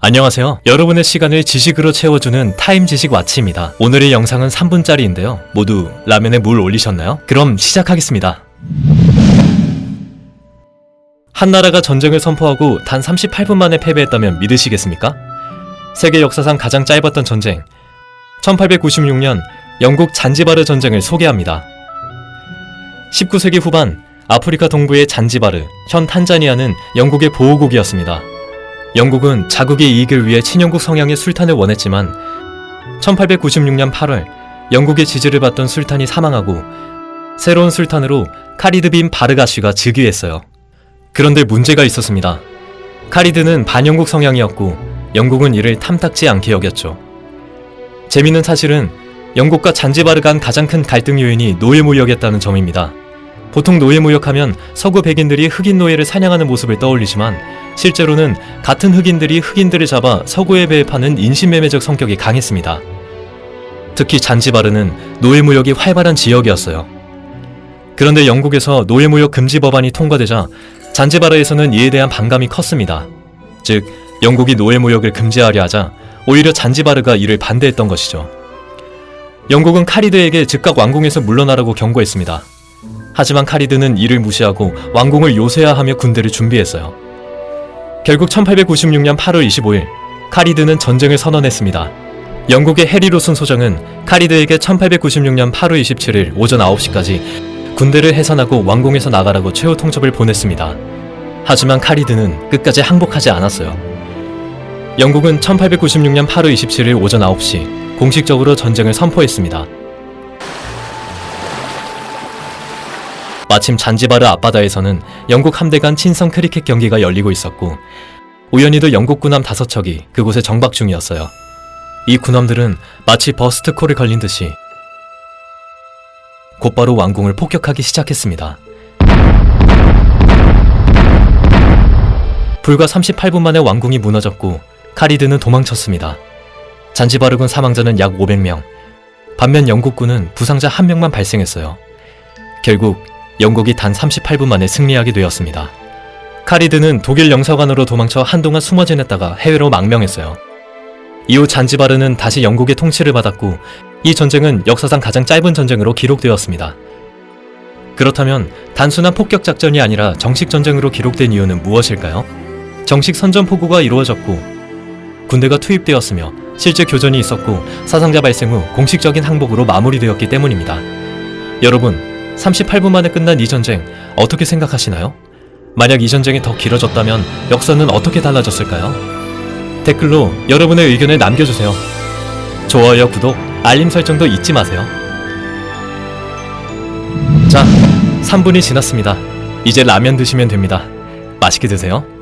안녕하세요. 여러분의 시간을 지식으로 채워주는 타임 지식 와치입니다. 오늘의 영상은 3분짜리인데요. 모두 라면에 물 올리셨나요? 그럼 시작하겠습니다. 한 나라가 전쟁을 선포하고 단 38분 만에 패배했다면 믿으시겠습니까? 세계 역사상 가장 짧았던 전쟁, 1896년 영국 잔지바르 전쟁을 소개합니다. 19세기 후반 아프리카 동부의 잔지바르, 현 탄자니아는 영국의 보호국이었습니다. 영국은 자국의 이익을 위해 친영국 성향의 술탄을 원했지만 1896년 8월 영국의 지지를 받던 술탄이 사망하고 새로운 술탄으로 카리드 빈 바르가시가 즉위했어요. 그런데 문제가 있었습니다. 카리드는 반영국 성향이었고 영국은 이를 탐탁지 않게 여겼죠. 재미있는 사실은 영국과 잔지바르 간 가장 큰 갈등 요인이 노예무역이었다는 점입니다. 보통 노예무역하면 서구 백인들이 흑인 노예를 사냥하는 모습을 떠올리지만 실제로는 같은 흑인들이 흑인들을 잡아 서구에 배급하는 인신매매적 성격이 강했습니다. 특히 잔지바르는 노예무역이 활발한 지역이었어요. 그런데 영국에서 노예무역 금지 법안이 통과되자 잔지바르에서는 이에 대한 반감이 컸습니다. 즉, 영국이 노예무역을 금지하려 하자 오히려 잔지바르가 이를 반대했던 것이죠. 영국은 카리드에게 즉각 왕궁에서 물러나라고 경고했습니다. 하지만 카리드는 이를 무시하고 왕궁을 요새화하며 군대를 준비했어요. 결국 1896년 8월 25일 카리드는 전쟁을 선언했습니다. 영국의 해리 로슨 소장은 카리드에게 1896년 8월 27일 오전 9시까지 군대를 해산하고 왕궁에서 나가라고 최후 통첩을 보냈습니다. 하지만 카리드는 끝까지 항복하지 않았어요. 영국은 1896년 8월 27일 오전 9시 공식적으로 전쟁을 선포했습니다. 마침 잔지바르 앞바다에서는 영국 함대 간 친선 크리켓 경기가 열리고 있었고 우연히도 영국 군함 5척이 그곳에 정박 중이었어요. 이 군함들은 마치 버스트콜을 걸린 듯이 곧바로 왕궁을 폭격하기 시작했습니다. 불과 38분 만에 왕궁이 무너졌고 카리드는 도망쳤습니다. 잔지바르군 사망자는 약 500명, 반면 영국군은 부상자 1명만 발생했어요. 결국 영국이 단 38분 만에 승리하게 되었습니다. 카리드는 독일 영사관으로 도망쳐 한동안 숨어 지냈다가 해외로 망명했어요. 이후 잔지바르는 다시 영국의 통치를 받았고 이 전쟁은 역사상 가장 짧은 전쟁으로 기록되었습니다. 그렇다면 단순한 폭격 작전이 아니라 정식 전쟁으로 기록된 이유는 무엇일까요? 정식 선전포고가 이루어졌고 군대가 투입되었으며 실제 교전이 있었고 사상자 발생 후 공식적인 항복으로 마무리되었기 때문입니다. 여러분, 38분 만에 끝난 이 전쟁 어떻게 생각하시나요? 만약 이 전쟁이 더 길어졌다면 역사는 어떻게 달라졌을까요? 댓글로 여러분의 의견을 남겨주세요. 좋아요, 구독, 알림 설정도 잊지 마세요. 자, 3분이 지났습니다. 이제 라면 드시면 됩니다. 맛있게 드세요.